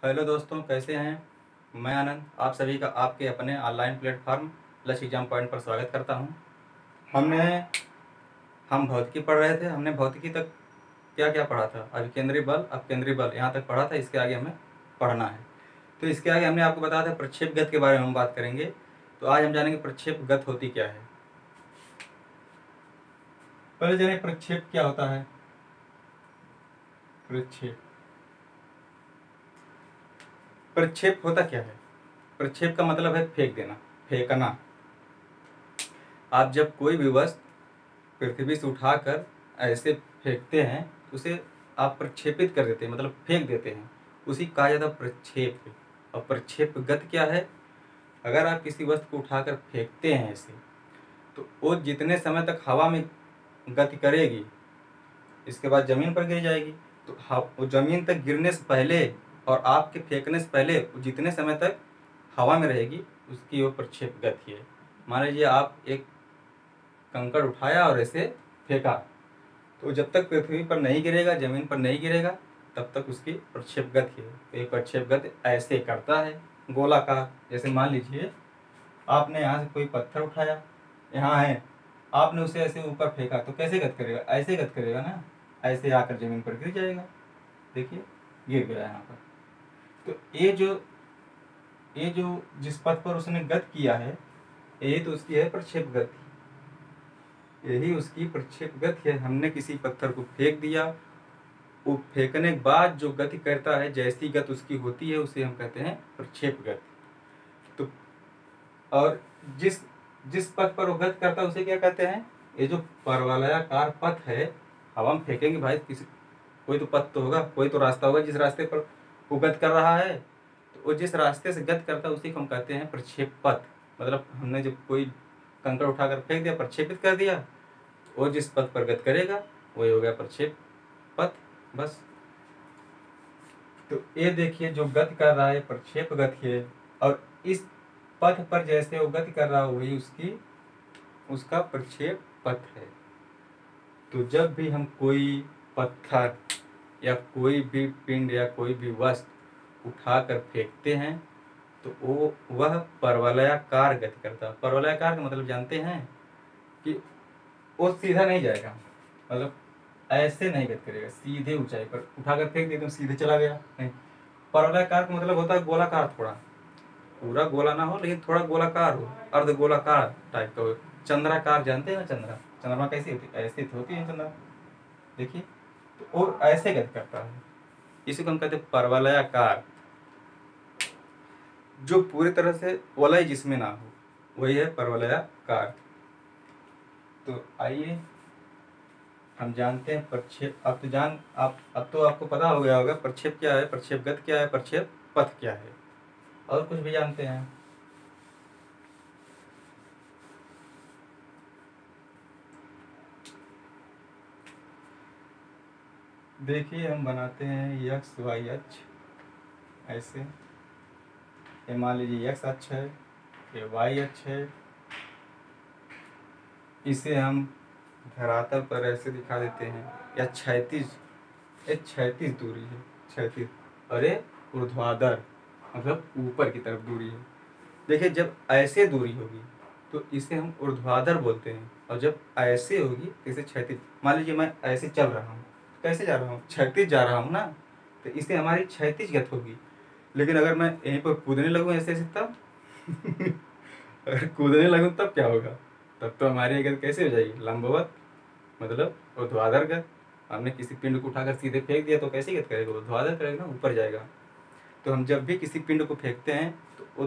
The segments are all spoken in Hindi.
हेलो दोस्तों, कैसे हैं। मैं आनंद आप सभी का आपके अपने ऑनलाइन प्लेटफॉर्म लक्ष्य एग्जाम पॉइंट पर स्वागत करता हूं। हम भौतिकी पढ़ रहे थे। हमने भौतिकी तक क्या क्या पढ़ा था। अभी केंद्रीय बल, अब केंद्रीय बल यहाँ तक पढ़ा था। इसके आगे हमें पढ़ना है। तो इसके आगे हमने आपको बताया था प्रक्षेप गति के बारे में हम बात करेंगे। तो आज हम जानेंगे प्रक्षेप गति होती क्या है। पहले जाने प्रक्षेप क्या होता है। प्रक्षेप प्रक्षेप होता क्या है। प्रक्षेप का मतलब है फेंक देना, फेंकना। आप जब कोई भी वस्तु पृथ्वी से उठाकर ऐसे फेंकते हैं तो उसे आप प्रक्षेपित कर देते हैं, मतलब फेंक देते हैं। उसी कहा जाता है प्रक्षेप। और प्रक्षेप गति क्या है। अगर आप किसी वस्तु को उठाकर फेंकते हैं ऐसे, तो वो जितने समय तक हवा में गति करेगी, इसके बाद जमीन पर गिर जाएगी। तो वो जमीन तक गिरने से पहले और आपके फेंकने से पहले वो जितने समय तक हवा में रहेगी, उसकी वो प्रक्षेप गति है। मान लीजिए आप एक कंकड़ उठाया और ऐसे फेंका, तो जब तक पृथ्वी पर नहीं गिरेगा, जमीन पर नहीं गिरेगा, तब तक उसकी प्रक्षेप गति है। तो ये प्रक्षेप गति ऐसे करता है, गोलाकार। जैसे मान लीजिए आपने यहाँ से कोई पत्थर उठाया, यहाँ है, आपने उसे ऐसे ऊपर फेंका, तो कैसे गति करेगा, ऐसे गति करेगा ना, ऐसे आकर जमीन पर गिर जाएगा। देखिए गिर गया यहाँ पर। तो ये जो जिस पथ पर उसने गति किया है, यही तो उसकी है प्रक्षेप गति। यही उसकी प्रक्षेप गति है। हमने किसी पत्थर को फेंक दिया, वो फेंकने के बाद जो गति करता है, जैसी गति उसकी होती है, उसे हम कहते हैं प्रक्षेप गति। तो और जिस जिस पथ पर वो गति करता है उसे क्या कहते हैं। ये जो परवलयाकार पथ है, हवा में फेंकेंगे भाई, किसी कोई तो पथ तो होगा, कोई तो रास्ता होगा जिस रास्ते पर वो गति कर रहा है। तो वो जिस रास्ते से गति करता है उसी को हम कहते हैं प्रक्षेप पथ। मतलब हमने जब कोई कंकड़ उठाकर फेंक दिया, प्रक्षेपित कर दिया, वो जिस पथ पर गति करेगा वही हो गया प्रक्षेप पथ। बस। तो ये देखिए जो गति कर रहा है प्रक्षेप गति है, और इस पथ पर जैसे वो गति कर रहा है वही उसका प्रक्षेप पथ है। तो जब भी हम कोई पत्थर या कोई भी पिंड या कोई भी वस्तु उठाकर फेंकते हैं, तो वह परवलयाकार गति करता है। परवलयाकार का मतलब जानते हैं कि वो सीधा नहीं जाएगा, मतलब ऐसे नहीं गति करेगा सीधे ऊंचाई पर उठाकर फेंक दिया तो सीधे चला गया, नहीं। परवलयाकार का मतलब होता है गोलाकार, थोड़ा पूरा गोला ना हो लेकिन थोड़ा गोलाकार हो, अर्ध गोलाकार टाइप का हो। चंद्राकार जानते हैं ना, चंद्रमा कैसी होती है, ऐसी होती है चंद्रमा। देखिए तो वो ऐसे गति करता है, इसी को हम कहते हैं परवलयाकार। जो पूरी तरह से वलय जिसमें ना हो वही है परवलयाकार। तो आइए हम जानते हैं प्रक्षेप। अब तो आपको पता हो गया होगा प्रक्षेप क्या है, प्रक्षेप गति क्या है, प्रक्षेप पथ क्या है। और कुछ भी जानते हैं। देखिए हम बनाते हैं एक्स वाई अक्ष ऐसे। ये मान लीजिए एक्स अक्ष है, ये वाई अक्ष है। इसे हम धरातल पर ऐसे दिखा देते हैं, या क्षैतिज दूरी है, क्षैतिज। और ये ऊर्ध्वाधर मतलब ऊपर की तरफ दूरी है। देखिए जब ऐसे दूरी होगी तो इसे हम ऊर्ध्वाधर बोलते हैं, और जब ऐसे होगी तो इसे क्षैतिज। मान लीजिए मैं ऐसे चल रहा हूँ, कैसे जा रहा हूँ, क्षैतिज जा रहा हूँ ना, तो इसे हमारी क्षैतिज गति होगी। लेकिन अगर मैं यहीं पर कूदने लगूँ ऐसे ऐसे, तब अगर कूदने लगूँ तब क्या होगा, तब तो हमारी गति कैसे हो जाएगी, लंबवत, मतलब ऊर्ध्वाधर गति। हमने किसी पिंड को उठाकर सीधे फेंक दिया तो कैसी गति करेगा, ऊर्ध्वाधर करेगा ना, ऊपर जाएगा। तो हम जब भी किसी पिंड को फेंकते हैं तो वो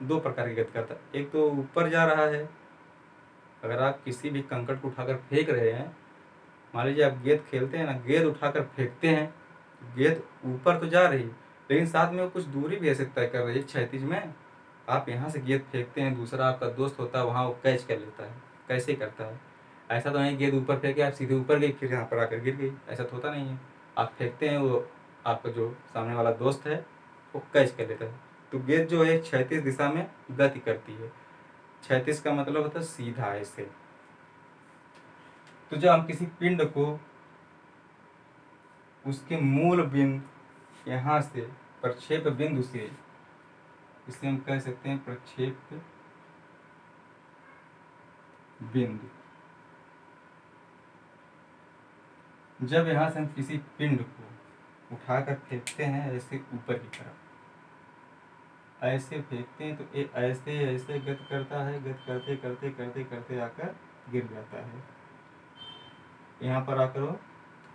दो प्रकार की गति करता है। एक तो ऊपर जा रहा है, अगर आप किसी भी कंकड़ को उठाकर फेंक रहे हैं, मान लीजिए आप गेंद खेलते हैं ना, गेंद उठाकर फेंकते हैं, गेंद ऊपर तो जा रही है लेकिन साथ में वो कुछ दूरी भी ऐसे तय कर रही है क्षैतिज में। आप यहाँ से गेंद फेंकते हैं, दूसरा आपका दोस्त होता है वहाँ, वो कैच कर लेता है। कैसे करता है, ऐसा तो नहीं गेंद ऊपर फेंके आप सीधे ऊपर गई फिर यहाँ पर आकर गिर गई, ऐसा तो होता नहीं है। आप फेंकते हैं, वो आपका जो सामने वाला दोस्त है वो कैच कर लेता है। तो गेंद जो है क्षैतिज दिशा में गति करती है। क्षैतिज का मतलब होता है सीधा ऐसे। तो जब हम किसी पिंड को उसके मूल बिंदु यहाँ से प्रक्षेप बिंदु से, इसे हम कह सकते हैं प्रक्षेप बिंदु। जब यहाँ से हम किसी पिंड को उठाकर फेंकते हैं ऐसे ऊपर की तरफ, ऐसे फेंकते हैं तो ये ऐसे ऐसे गति करता है, गति करते करते करते करते आकर गिर जाता है। यहाँ पर आकर वो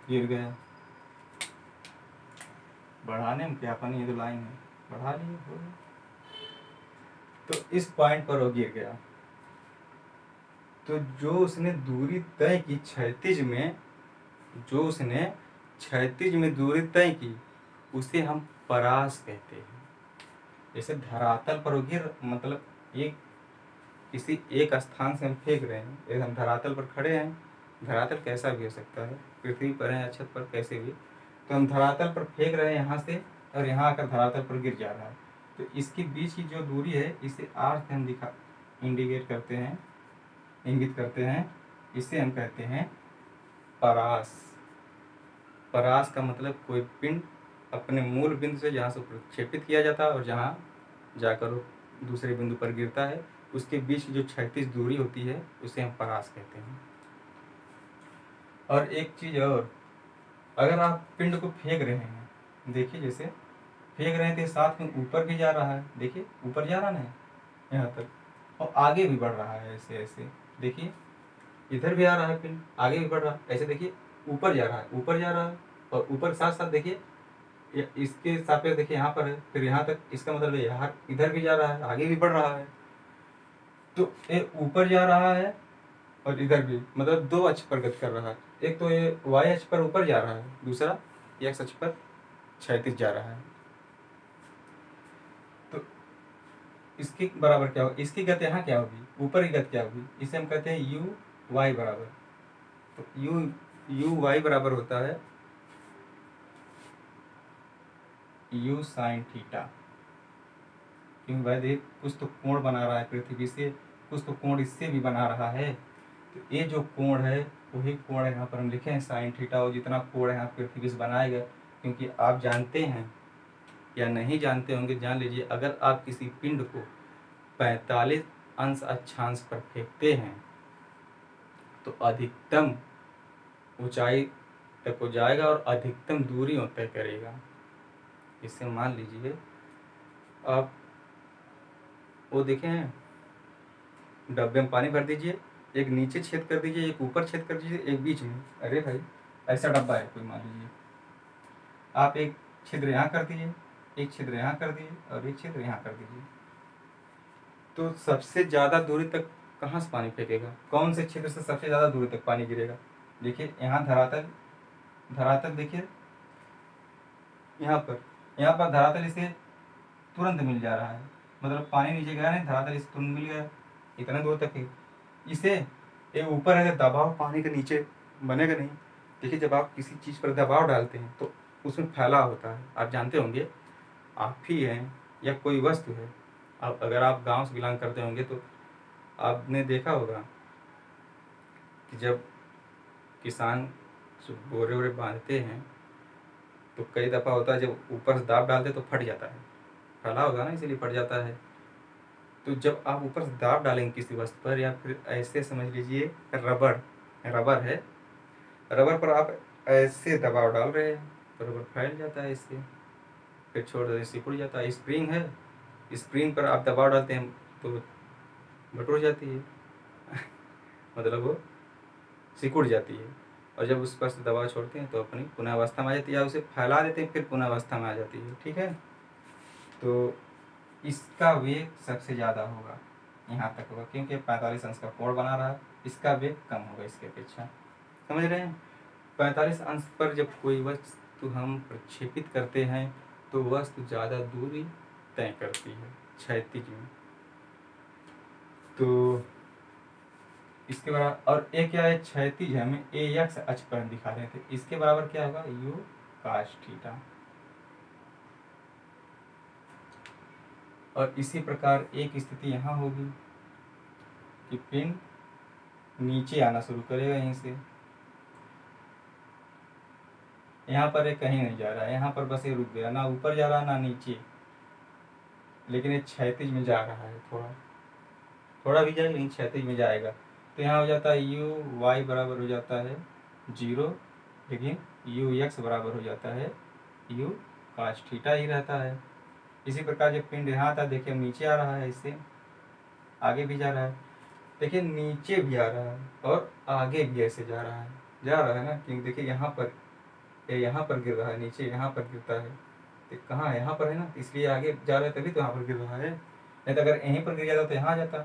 गिर गया। बढ़ाने में क्या पानी, ये तो लाइन है, बढ़ा लिए हो गया। तो इस पॉइंट पर वो गिर गया। तो जो उसने दूरी तय की क्षैतिज में, जो उसने क्षैतिज में दूरी तय की, उसे हम परास कहते हैं। जैसे धरातल पर वो गिर, मतलब एक किसी एक स्थान से हम फेंक रहे हैं, एक हम धरातल पर खड़े हैं, धरातल कैसा भी हो सकता है, पृथ्वी पर है, छत पर, कैसे भी, तो हम धरातल पर फेंक रहे हैं यहाँ से, और यहाँ आकर धरातल पर गिर जा रहा है। तो इसके बीच की जो दूरी है, इसे आर से हम इंडिकेट करते हैं, इंगित करते हैं। इसे हम कहते हैं परास। परास का मतलब कोई पिंड अपने मूल बिंदु से जहाँ से प्रक्षेपित किया जाता है और जहाँ जाकर वो दूसरे बिंदु पर गिरता है, उसके बीच की जो क्षैतिज दूरी होती है, उसे हम परास कहते हैं। और एक चीज़ और, अगर आप पिंड को फेंक रहे हैं, देखिए जैसे फेंक रहे हैं तो साथ में ऊपर भी जा रहा है, देखिए ऊपर जा रहा है यहाँ तक, और आगे भी बढ़ रहा है, ऐसे ऐसे देखिए, इधर भी आ रहा है पिंड, आगे भी बढ़ रहा है, ऐसे देखिए ऊपर जा रहा है, ऊपर जा रहा है, और ऊपर साथ साथ देखिए इसके सापेक्ष देखिए यहाँ पर है, फिर यहाँ तक, इसका मतलब है यहाँ इधर भी जा रहा है, आगे भी बढ़ रहा है। तो ये ऊपर जा रहा है और इधर भी, मतलब दो अक्ष पर गति कर रहा है। एक तो ये वाई अक्ष पर ऊपर जा रहा है, दूसरा एक्स अक्ष पर क्षैतिज जा रहा है। तो इसके बराबर क्या होगा, इसकी गति यहाँ क्या होगी, ऊपर की गति क्या होगी, इसे हम कहते हैं यू वाई बराबर। तो यू वाई बराबर होता है यू साइन थीटा। क्योंकि भाई देख, कुछ तो कोण बना रहा है पृथ्वी से, कुछ तो कोण इससे भी बना रहा है। तो ये जो कोण है वही कोण यहाँ पर हम लिखे हैं साइन थीटा, और जितना कोण यहाँ पृथ्वी से बनाएगा। क्योंकि आप जानते हैं या नहीं जानते होंगे, जान लीजिए, अगर आप किसी पिंड को 45 अंश अक्षांश पर फेंकते हैं तो अधिकतम ऊंचाई तक हो जाएगा और अधिकतम दूरी तय करेगा। इससे मान लीजिए आप वो देखे हैं, डब्बे में पानी भर दीजिए, एक नीचे छेद कर दीजिए, एक ऊपर छेद कर दीजिए, एक बीच में। अरे भाई ऐसा डब्बा है कोई, मान लीजिए आप एक छिद्र यहाँ कर दीजिए, एक छिद्र यहाँ कर दीजिए और एक छिद्र यहाँ कर दीजिए। तो सबसे ज़्यादा दूरी तक कहाँ से पानी फेंकेगा, कौन से छिद्र से सबसे ज़्यादा दूरी तक पानी गिरेगा। देखिए यहाँ धरातल देखिए, यहाँ पर धरातल इसे तुरंत मिल जा रहा है, मतलब पानी नीचे गया नहीं, धरातल इसे तुरंत मिल गया, इतना दूर तक है। इसे ये ऊपर है, दबाव पानी के नीचे बनेगा नहीं। देखिए जब आप किसी चीज़ पर दबाव डालते हैं तो उसमें फैलाव होता है, आप जानते होंगे, आप ही हैं या कोई वस्तु है। अब अगर आप गांव से बिलोंग करते होंगे तो आपने देखा होगा कि जब किसान बोरे वोरे बांधते हैं तो कई दफ़ा होता है, जब ऊपर से दाब डालते तो फट जाता है, फैला होगा ना, इसीलिए फट जाता है। तो जब आप ऊपर से दाब डालेंगे किसी वस्तु पर, या फिर ऐसे समझ लीजिए रबर है, रबर पर आप ऐसे दबाव डाल रहे हैं तो रबर फैल जाता है, इससे फिर छोड़ देते सिकुड़ जाता है। स्प्रिंग है, स्प्रिंग पर आप दबाव डालते हैं तो बटोर जाती है मतलब वो सिकुड़ जाती है, और जब उस पर से दबाव छोड़ते हैं तो अपनी पुनः अवस्था में आ जाती है, या उसे फैला देते हैं फिर पुनः अवस्था में आ जाती है। ठीक है, तो इसका वेग सबसे ज़्यादा होगा, यहाँ तक होगा, क्योंकि 45 अंश का कोण बना रहा है, इसका वेग कम होगा इसके अपेक्षा। समझ रहे हैं, 45 अंश पर जब कोई वस्तु हम प्रक्षेपित करते हैं तो वस्तु ज़्यादा दूरी तय करती है क्षैतिज में। तो इसके बराबर, और एक क्या है, क्षैतिज है, हमें ए एक्स अक्ष पर दिखा रहे थे, इसके बराबर क्या होगा, यू काश थीटा। और इसी प्रकार एक स्थिति यहाँ होगी कि पिंड नीचे आना शुरू करेगा यहीं से, यहाँ पर ये कहीं नहीं जा रहा है, यहाँ पर बस ये रुक गया, ना ऊपर जा रहा ना नीचे, लेकिन ये क्षैतिज में जा रहा है, थोड़ा भी जाएगा लेकिन क्षैतिज में जाएगा। तो यहाँ हो जाता है यू वाई बराबर हो जाता है 0, लेकिन यू एक्स बराबर हो जाता है यू काश थीटा ही रहता है। इसी प्रकार जब पिंड यहाँ था, देखिए नीचे आ रहा है, इससे आगे भी जा रहा है, देखिए नीचे भी आ रहा है और आगे भी ऐसे जा रहा है ना, क्योंकि देखिए यहाँ पर गिर रहा है, नीचे यहाँ पर गिरता है, तो कहाँ यहाँ पर है ना, इसलिए आगे जा रहा है तभी तो यहाँ पर गिर रहा है, नहीं तो अगर यहीं पर गिर जाता तो यहाँ जाता।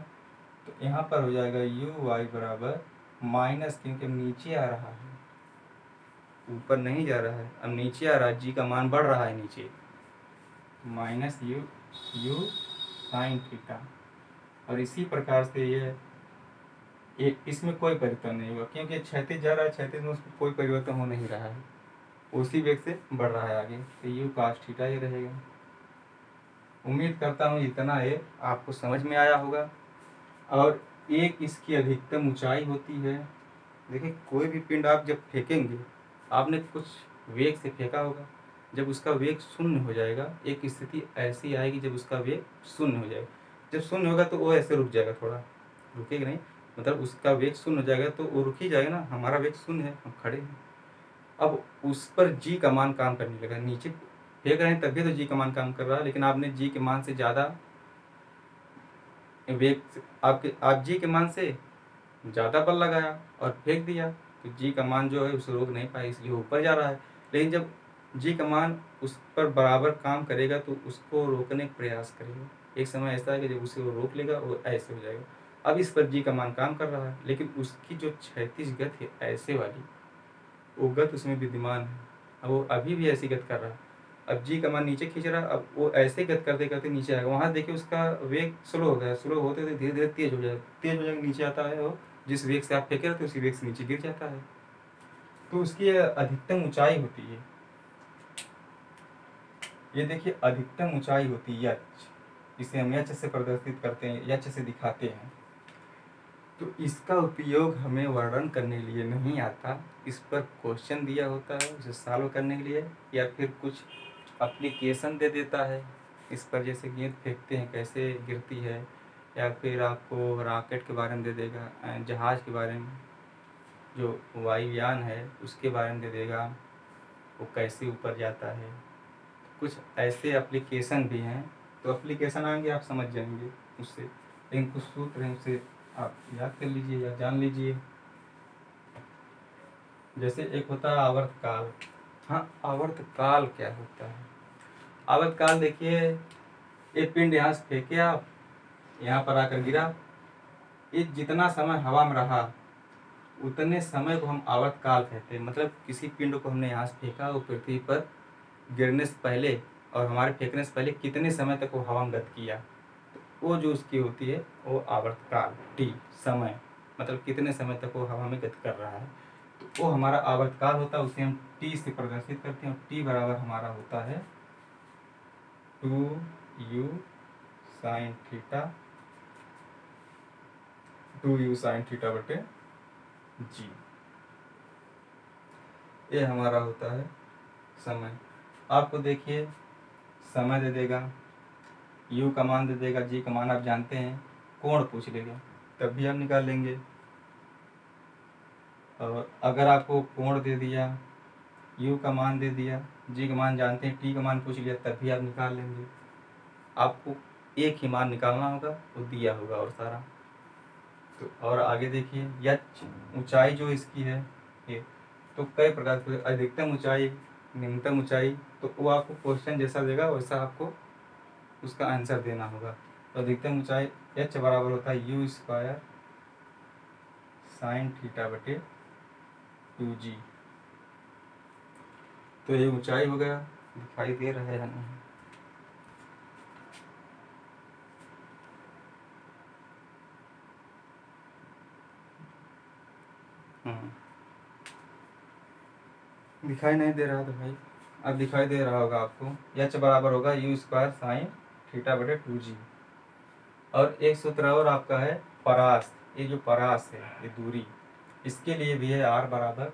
तो यहाँ पर हो जाएगा यू वाई बराबर माइनस, क्योंकि नीचे आ रहा है, ऊपर नहीं जा रहा है, अब नीचे आ रहा है, जी का मान बढ़ रहा है नीचे, माइनस यू साइन थीटा। और इसी प्रकार से ये इसमें कोई परिवर्तन नहीं हुआ, क्योंकि क्षैतिज जा रहा है, क्षैतिज में उसमें कोई परिवर्तन हो नहीं रहा है, उसी वेग से बढ़ रहा है आगे, तो यू काश थीटा ही रहेगा। उम्मीद करता हूँ इतना ये आपको समझ में आया होगा। और एक इसकी अधिकतम ऊंचाई होती है। देखिए कोई भी पिंड आप जब फेंकेंगे, आपने कुछ वेग से फेंका होगा, जब उसका वेग शून्य हो जाएगा, एक स्थिति ऐसी आएगी जब उसका वेग शून्य हो जाएगा, जब शून्य होगा तो वो ऐसे रुक जाएगा, थोड़ा रुकेगा नहीं, मतलब उसका वेग शून्य हो जाएगा तो वो रुक ही जाएगा ना, हमारा वेग शून्य है, हम खड़े हैं, अब उस पर जी का मान काम करने लगा, नीचे फेंक रहे हैं तभी तो जी का मान काम कर रहा है, लेकिन आपने जी के मान से ज़्यादा वेग, आप जी के मान से ज़्यादा बल लगाया और फेंक दिया, तो जी का मान जो है उसे रोक नहीं पाया, इसलिए ऊपर जा रहा है। लेकिन जब जी का मान उस पर बराबर काम करेगा तो उसको रोकने का प्रयास करेगा, एक समय ऐसा है कि जब उसे वो रोक लेगा वो ऐसे हो जाएगा। अब इस पर जी का मान काम कर रहा है, लेकिन उसकी जो क्षैतिज गति है ऐसे वाली, वो गति उसमें विद्यमान है, अब वो अभी भी ऐसी गति कर रहा है। अब जी का मान नीचे खींच रहा है, अब वो ऐसे गति करते करते नीचे आएगा, वहाँ देखिए उसका वेग स्लो हो गया, स्लो होते धीरे धीरे तेज हो जाएगा, नीचे आता है, वो जिस वेग से आप फेंके रहते उसी वेग से नीचे गिर जाता है। तो उसकी अधिकतम ऊंचाई होती है, ये देखिए अधिकतम ऊंचाई होती है यच, इसे हम यच से प्रदर्शित करते हैं, यच से दिखाते हैं। तो इसका उपयोग हमें वर्णन करने के लिए नहीं आता, इस पर क्वेश्चन दिया होता है उसे सॉल्व करने के लिए, या फिर कुछ एप्लीकेशन दे देता है इस पर, जैसे गेंद फेंकते हैं कैसे गिरती है, या फिर आपको रॉकेट के बारे में दे देगा, जहाज़ के बारे में, जो वायुयान है उसके बारे में दे देगा, वो कैसे ऊपर जाता है, कुछ ऐसे एप्लीकेशन भी हैं। तो एप्लीकेशन आएंगे आप समझ जाएंगे उससे, लेकिन कुछ सूत्र हैं उसे आप याद कर लीजिए या जान लीजिए। जैसे एक होता है आवर्तकाल। हाँ, आवर्तकाल क्या होता है? आवर्तकाल देखिए, एक पिंड यहाँ से फेंके आप, यहाँ पर आकर गिरा, ये जितना समय हवा में रहा उतने समय को हम आवर्तकाल कहते हैं। मतलब किसी पिंड को हमने यहाँ से फेंका, वो पृथ्वी पर गिरने से पहले और हमारे फेंकने से पहले कितने समय तक वो हवा में गति किया, तो वो जो उसकी होती है वो आवर्तकाल, टी समय, मतलब कितने समय तक वो हवा में गति कर रहा है, तो वो हमारा आवर्तकाल होता है, उसे हम टी से प्रदर्शित करते हैं। और टी बराबर हमारा होता है 2u sine theta, 2u sine theta बटे जी, ये हमारा होता है समय। आपको देखिए समय दे देगा, u का मान दे देगा, g का मान आप जानते हैं, कोण पूछ लेगा तब भी आप निकाल लेंगे। और अगर आपको कोण दे दिया, u का मान दे दिया, g का मान जानते हैं, t का मान पूछ लिया तब भी आप निकाल लेंगे। आपको एक ही मान निकालना होगा, वो दिया होगा और सारा। तो और आगे देखिए यच, ऊंचाई जो इसकी है ये, तो कई प्रकार की, अधिकतम ऊंचाई, निम्नतम ऊंचाई, तो वो आपको क्वेश्चन जैसा देगा वैसा आपको उसका आंसर देना होगा। तो अधिकतम ऊंचाई एच बराबर होता है यू स्क्वायर साइन थीटा बटे 2g। तो ये ऊंचाई हो गया, दिखाई दे रहा है नहीं? दिखाई नहीं दे रहा तो भाई अब दिखाई दे रहा होगा आपको। एच बराबर होगा यू स्क्वायर साइन थीटा बटे 2g। और एक सूत्र और आपका है परास, ये जो परास है ये दूरी, इसके लिए भी है आर बराबर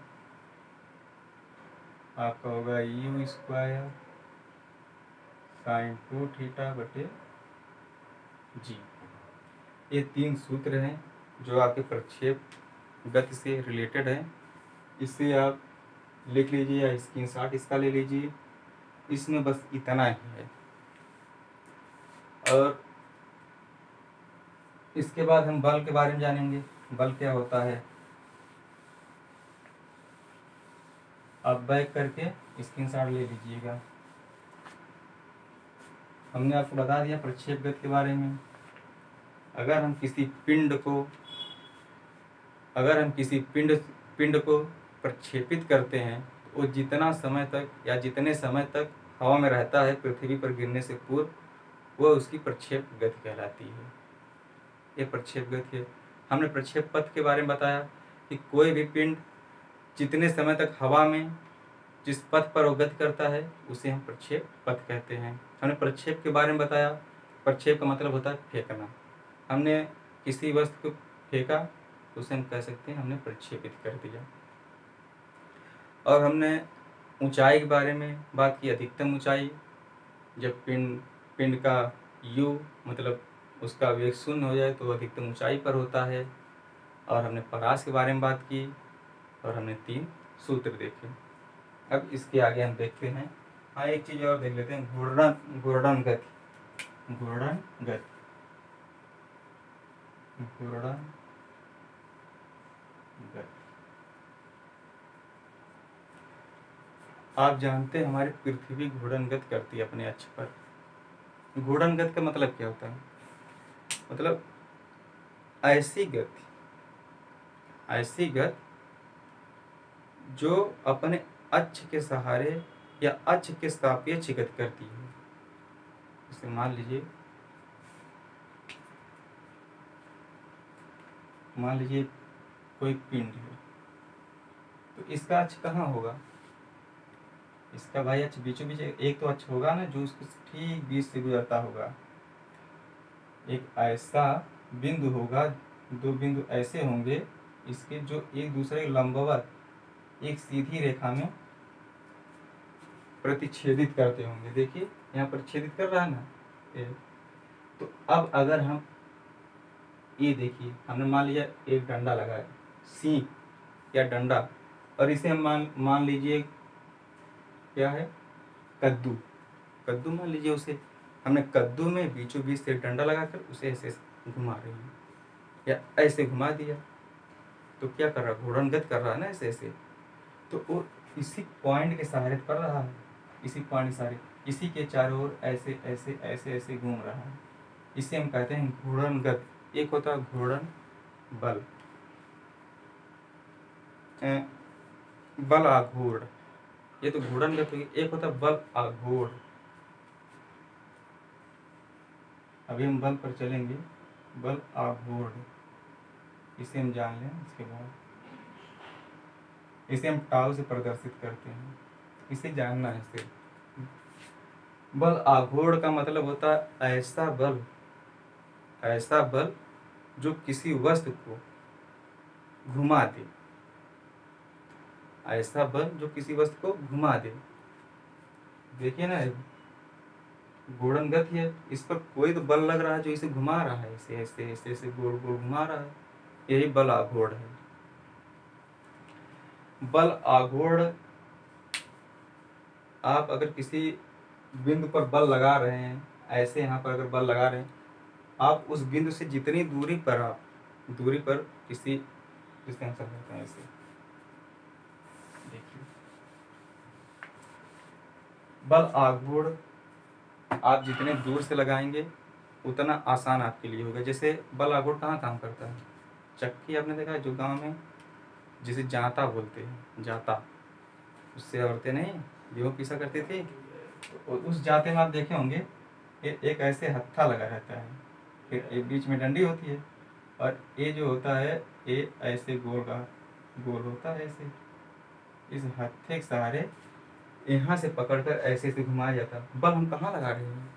आपका होगा u स्क्वायर साइन 2 थीटा बटे g। ये 3 सूत्र हैं जो आपके प्रक्षेप गति से रिलेटेड है। इससे आप लिख लीजिए या स्क्रीनशॉट इसका ले लीजिए। इसमें बस इतना ही है। और इसके बाद हम बल के बारे में जानेंगे। बल क्या होता है, आप बैक करके स्क्रीनशॉट ले लीजिएगा। हमने आपको बता दिया प्रक्षेप गति के बारे में। अगर हम किसी पिंड को प्रक्षेपित करते हैं तो वो जितना समय तक या जितने समय तक हवा में रहता है पृथ्वी पर गिरने से पूर्व, वह उसकी प्रक्षेप गति कहलाती है। ये प्रक्षेप गति है। हमने प्रक्षेप पथ के बारे में बताया कि कोई भी पिंड जितने समय तक हवा में जिस पथ पर वो गति करता है उसे हम प्रक्षेप पथ कहते हैं। हमने प्रक्षेप के बारे में बताया। प्रक्षेप का मतलब होता है फेंकना। हमने किसी वस्तु को फेंका तो उसे हम कह सकते हैं हमने प्रक्षेपित कर दिया। और हमने ऊंचाई के बारे में बात की। अधिकतम ऊंचाई, जब पिंड का u मतलब उसका वेग शून्य हो जाए तो अधिकतम ऊंचाई पर होता है। और हमने परास के बारे में बात की और हमने 3 सूत्र देखे। अब इसके आगे हम देखते हैं। हाँ, एक चीज़ और देख लेते हैं, घूर्णन गति। आप जानते हैं हमारी पृथ्वी घूर्णन गति करती है अपने अक्ष पर। घूर्णन गति का मतलब क्या होता है, मतलब ऐसी गति जो अपने अक्ष के सहारे या अक्ष के सापेक्ष गति करती है। जैसे मान लीजिए कोई पिंड है तो इसका अक्ष कहाँ होगा, इसका भाई अक्ष बीचों बीच एक तो अक्ष होगा ना जो उसके ठीक बीच से गुजरता होगा। एक ऐसा बिंदु होगा, 2 बिंदु ऐसे होंगे इसके जो एक दूसरे के लंबवत एक सीधी रेखा में प्रतिच्छेदित करते होंगे। देखिए यहाँ पर छेदित कर रहा है ना तो अब अगर हम ये देखिए, हमने मान लिया एक डंडा लगा है, सींग या डंडा, और इसे हम मान लीजिए क्या है, कद्दू मान लीजिए उसे। हमने कद्दू में बीचों बीच से डंडा लगाकर उसे ऐसे घुमा रहे हैं या ऐसे घुमा दिया तो क्या कर रहा है, घूर्णन गति कर रहा है ना ऐसे। तो वो इसी पॉइंट के सहारे कर रहा है, इसी पॉइंट के सहारे, इसी के चारों ओर ऐसे ऐसे ऐसे ऐसे घूम रहा है। इसे हम कहते हैं घूर्णन गति। एक होता है घूर्णन बल, बल आघूर्ण, ये तो घूर्णन गति। एक होता है बल आघूर्ण। अभी हम बल पर चलेंगे, बल आघूर्ण इसे हम जान लें। इसके बाद इसे हम टाउ से प्रदर्शित करते हैं, इसे जानना है सिर्फ। बल आघूर्ण का मतलब होता है ऐसा बल जो किसी वस्तु को घुमा दे, ऐसा बल जो किसी वस्तु को घुमा दे। देखिए ना, घूर्णन गति है, इस पर कोई तो बल लग रहा है जो इसे घुमा रहा है, ऐसे ऐसे ऐसे ऐसे गोल गोल घुमा रहा है। यही बल आघूर्ण है। बल आघूर्ण, आप अगर किसी बिंदु पर बल लगा रहे हैं, ऐसे यहाँ पर अगर बल लगा रहे हैं, आप उस बिंदु से जितनी दूरी पर किसी जिसके हम समझते हैं ऐसे, देखिए बल आघूर्ण आप जितने दूर से लगाएंगे उतना आसान आपके लिए होगा। जैसे बल आघूर्ण कहाँ काम करता है, चक्की आपने देखा है जो गांव में जिसे जाता बोलते हैं, जाता, उससे औरतें नहीं गेहूँ पीसा करती थी, तो उस जाते में आप देखे होंगे एक ऐसे हत्था लगा रहता है, फिर एक बीच में डंडी होती है, और ये जो होता है ये ऐसे गोल होता है ऐसे। इस हत्थे के सहारे यहाँ से पकड़कर ऐसे ऐसे घुमाया जाता है। बल हम कहाँ लगा रहे हैं,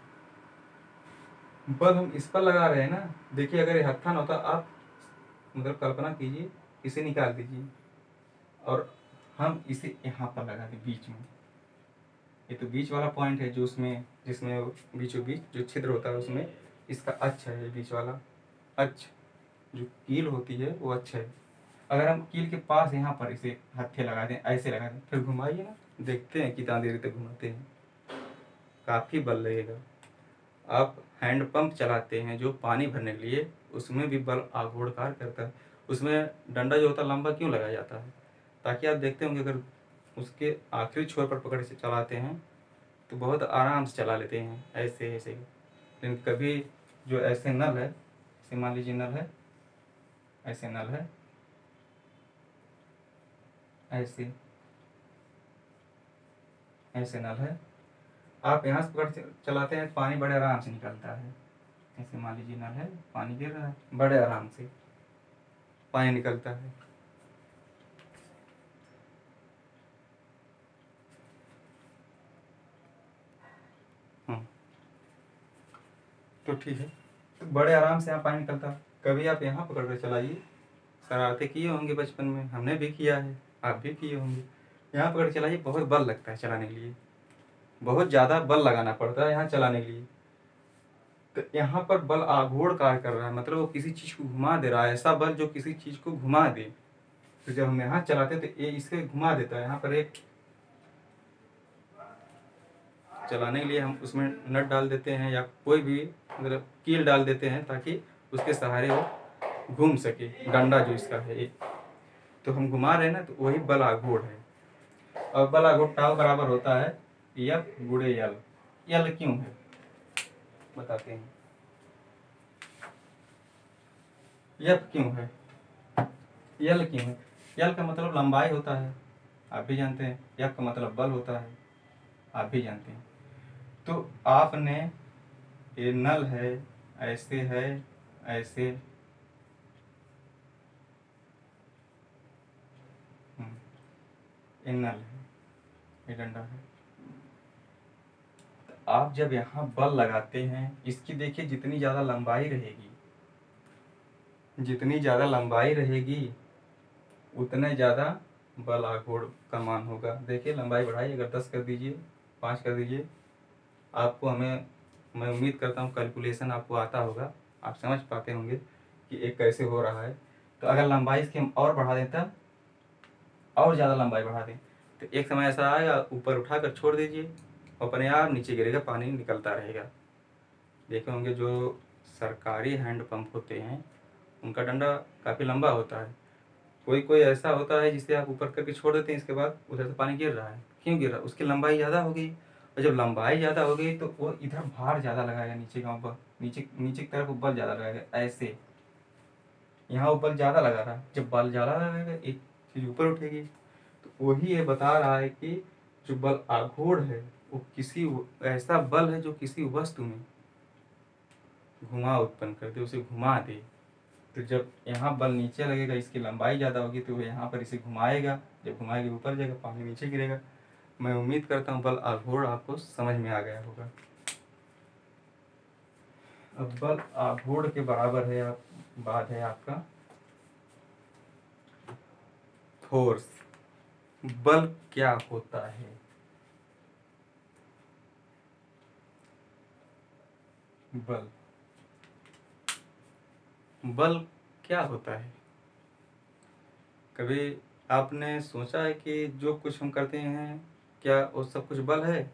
बल हम इस पर लगा रहे हैं ना। देखिए अगर ये हत्था ना होता, आप मतलब कल्पना कीजिए, इसे निकाल दीजिए और हम इसे यहाँ पर लगा दें बीच में, ये तो बीच वाला पॉइंट है जो उसमें जिसमें बीचों बीच जो छिद्र होता है उसमें इसका अक्ष है, बीच वाला अक्ष जो कील होती है वो अक्ष है। अगर हम कील के पास यहाँ पर इसे हत्थे लगा दें, ऐसे लगा दें, फिर घुमाइए ना, देखते हैं कितना देर तक घुमाते हैं, काफ़ी बल लगेगा। आप हैंड पंप चलाते हैं जो पानी भरने के लिए, उसमें भी बल आघूर्ण कार्य करता है। उसमें डंडा जो होता है लंबा क्यों लगाया जाता है, ताकि आप देखते होंगे अगर उसके आखिरी छोर पर पकड़ से चलाते हैं तो बहुत आराम से चला लेते हैं, ऐसे ऐसे। लेकिन कभी जो ऐसे नल है, ऐसे मान लीजिए नल है, ऐसे नल है, ऐसे ऐसे नल है, आप यहाँ से पकड़ चलाते हैं पानी बड़े आराम से निकलता है। ऐसे मान लीजिए नल है, पानी गिर रहा है, बड़े आराम से पानी निकलता है। तो ठीक है, तो बड़े आराम से यहाँ पानी निकलता है। कभी आप यहाँ पकड़ कर चलाइए, शरारतें किए होंगे बचपन में, हमने भी किया है, आप भी किए होंगे। यहाँ पकड़ चलाइए, बहुत बल लगता है चलाने के लिए, बहुत ज़्यादा बल लगाना पड़ता है यहाँ चलाने के लिए। तो यहाँ पर बल आघूर्ण कार्य कर रहा है, मतलब वो किसी चीज़ को घुमा दे रहा है, ऐसा बल जो किसी चीज़ को घुमा दे। तो जब हम यहाँ चलाते हैं तो ये इसे घुमा देता है। यहाँ पर एक चलाने के लिए हम उसमें नट डाल देते हैं या कोई भी मतलब कील डाल देते हैं ताकि उसके सहारे वो घूम सके, डंडा जो इसका है ये। तो हम घुमा रहे हैं ना, तो वही बल आघूर्ण है। और बल आघूर्ण टाव बराबर होता है एफ गुणे यल। यल क्यों है बताते हैं, एफ क्यों है, यल क्यों है। यल का मतलब लंबाई होता है, आप भी जानते हैं। एफ का मतलब बल होता है, आप भी जानते हैं। तो आपने ये नल है, ऐसे है, ऐसे, ये नल है, ये डंडा है। तो आप जब यहाँ बल लगाते हैं, इसकी देखिए जितनी ज़्यादा लंबाई रहेगी, जितनी ज़्यादा लंबाई रहेगी उतने ज़्यादा बल आघूर्ण का मान होगा। देखिए लंबाई बढ़ाइए, अगर 10 कर दीजिए, 5 कर दीजिए, आपको हमें मैं उम्मीद करता हूँ कैलकुलेशन आपको आता होगा, आप समझ पाते होंगे कि एक कैसे हो रहा है। तो अगर लंबाई इसकी हम और बढ़ा दें, तब और ज़्यादा लंबाई बढ़ा दें तो एक समय ऐसा आएगा, ऊपर उठा कर छोड़ दीजिए, अपने आप नीचे गिरेगा, पानी निकलता रहेगा। देखे होंगे जो सरकारी हैंडपम्प होते हैं उनका डंडा काफ़ी लंबा होता है। कोई कोई ऐसा होता है जिसे आप ऊपर करके छोड़ देते हैं, इसके बाद उधर से पानी गिर रहा है, क्यों गिर रहा है, उसकी लंबाई ज़्यादा हो गई। और जब लंबाई ज़्यादा हो गई तो वो इधर भार ज़्यादा लगाएगा, नीचे का ऊपर, नीचे नीचे की तरफ बल ज़्यादा लगाएगा। ऐसे यहाँ ऊपर ज़्यादा लगा रहा है, जब बल ज़्यादा लगाएगा एक चीज़ ऊपर उठेगी। तो वही ये बता रहा है कि जो बल आघूर्ण है वो किसी ऐसा बल है जो किसी वस्तु में घुमा उत्पन्न कर दे, उसे घुमा दे। तो जब यहाँ बल नीचे लगेगा, इसकी लंबाई ज़्यादा होगी तो वो यहाँ पर इसे घुमाएगा, जब घुमाएगा ऊपर जाएगा, पानी नीचे गिरेगा। मैं उम्मीद करता हूँ बल आघूर्ण आपको समझ में आ गया होगा। अब बल आघूर्ण के बराबर है, आप बात है आपका फोर्स। बल क्या होता है, बल बल क्या होता है। कभी आपने सोचा है कि जो कुछ हम करते हैं क्या वो सब कुछ बल है।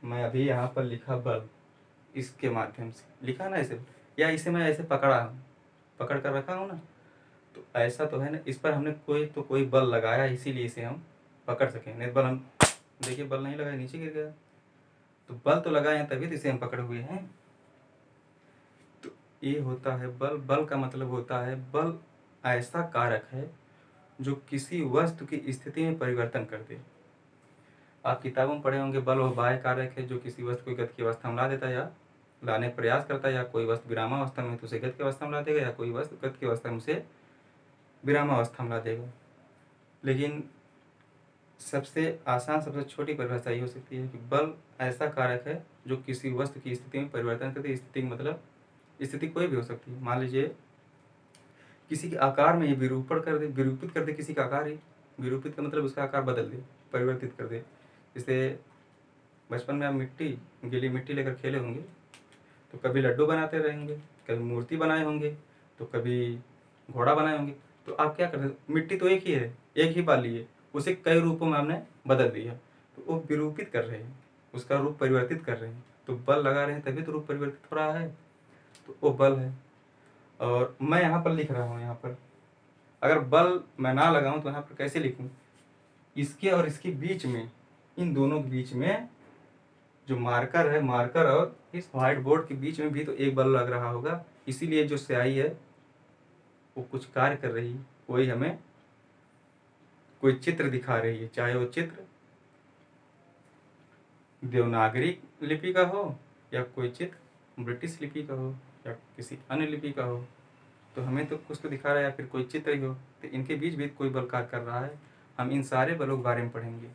मैं अभी यहाँ पर लिखा बल, इसके माध्यम से लिखा ना ऐसे, या इसे मैं ऐसे पकड़ा हूँ, पकड़ कर रखा हूँ ना, तो ऐसा तो है ना, इस पर हमने कोई बल लगाया इसीलिए इसे हम पकड़ सकें। नहीं बल हम देखिए बल नहीं लगाया, नीचे गिर गया। तो बल तो लगाए हैं तभी तो इसे हम पकड़े हुए हैं। तो ये होता है बल। बल का मतलब होता है बल ऐसा कारक है जो किसी वस्तु की स्थिति में परिवर्तन कर दे। आप किताबों में पढ़े होंगे बल वह बाह्य कारक है जो किसी वस्तु को गति की अवस्था में ला देता है या लाने का प्रयास करता है, या कोई वस्तु विरामावस्था में तो उसे गति की अवस्था में ला देगा, या कोई वस्तु गति की अवस्था में उसे विरामावस्था में ला देगा। लेकिन सबसे आसान, सबसे छोटी परिभाषा ये हो सकती है कि बल ऐसा कारक है जो किसी वस्तु की स्थिति में परिवर्तन करते है। स्थिति मतलब स्थिति कोई भी हो सकती है। मान लीजिए किसी के आकार में ये विरूपण कर दे, विरूपित कर दे किसी का आकार ही। विरूपित का मतलब उसका आकार बदल दे, परिवर्तित कर दे। जैसे बचपन में आप गीली मिट्टी लेकर खेले होंगे, तो कभी लड्डू बनाते रहेंगे, कभी मूर्ति बनाए होंगे, तो कभी घोड़ा बनाए होंगे। तो आप क्या करते, मिट्टी तो एक ही है, एक ही बाली है, उसे कई रूपों में आपने बदल दिया, तो वो विरूपित कर रहे हैं, उसका रूप परिवर्तित कर रहे हैं। तो बल लगा रहे हैं तभी तो रूप परिवर्तित हो रहा है, तो वो बल है। और मैं यहाँ पर लिख रहा हूँ, यहाँ पर अगर बल मैं ना लगाऊं तो यहाँ पर कैसे लिखूं? इसके और इसके बीच में, इन दोनों के बीच में जो मार्कर है, मार्कर और इस व्हाइट बोर्ड के बीच में भी तो एक बल लग रहा होगा, इसीलिए जो स्याही है वो कुछ कार्य कर रही है, कोई हमें कोई चित्र दिखा रही है, चाहे वो चित्र देवनागरी लिपि का हो या कोई चित्र ब्रिटिश लिपि का हो या किसी अन्य लिपि का हो, तो हमें तो कुछ तो दिखा रहा है, या फिर कोई चित्र ही हो, तो इनके बीच भी कोई बल कार्य कर रहा है। हम इन सारे बलों के बारे में पढ़ेंगे।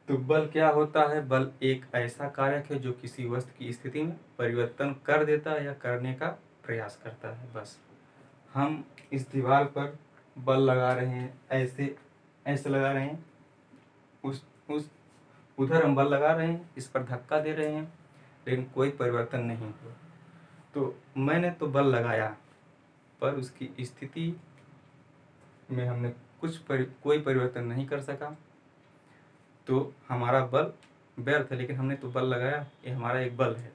तो बल क्या होता है? बल एक ऐसा कारक है जो किसी वस्तु की स्थिति में परिवर्तन कर देता है या करने का प्रयास करता है। बस हम इस दीवार पर बल लगा रहे हैं, ऐसे ऐसे लगा रहे हैं, उस उधर हम बल लगा रहे हैं, इस पर धक्का दे रहे हैं, लेकिन कोई परिवर्तन नहीं हुआ। तो मैंने तो बल लगाया, पर उसकी स्थिति में हमने कोई परिवर्तन नहीं कर सका, तो हमारा बल व्यर्थ है। लेकिन हमने तो बल लगाया, ये हमारा एक बल है।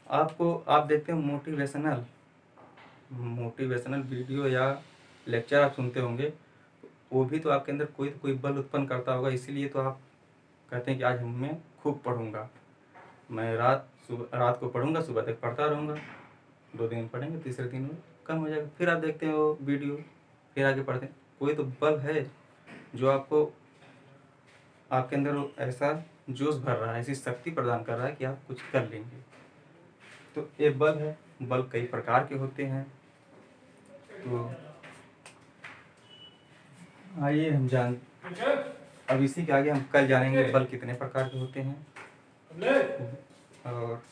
आप देखते हो मोटिवेशनल वीडियो या लेक्चर आप सुनते होंगे, वो भी तो आपके अंदर कोई बल उत्पन्न करता होगा। इसीलिए तो आप कहते हैं कि आज मैं खूब पढ़ूंगा, मैं रात को पढ़ूंगा, सुबह तक पढ़ता रहूँगा। 2 दिन पढ़ेंगे, तीसरे दिन में कम हो जाएगा, फिर आप देखते हैं वो वीडियो, फिर आगे पढ़ते हैं। कोई तो बल है जो आपके अंदर ऐसा जोश भर रहा है, ऐसी शक्ति प्रदान कर रहा है कि आप कुछ कर लेंगे। तो ये बल है। बल कई प्रकार के होते हैं। तो आइए हम अब इसी के आगे हम कल जानेंगे बल कितने प्रकार के होते हैं, और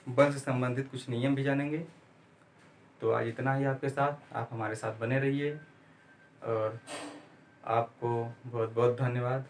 बल से संबंधित कुछ नियम भी जानेंगे। तो आज इतना ही आपके साथ, आप हमारे साथ बने रहिए, और आपको बहुत बहुत धन्यवाद।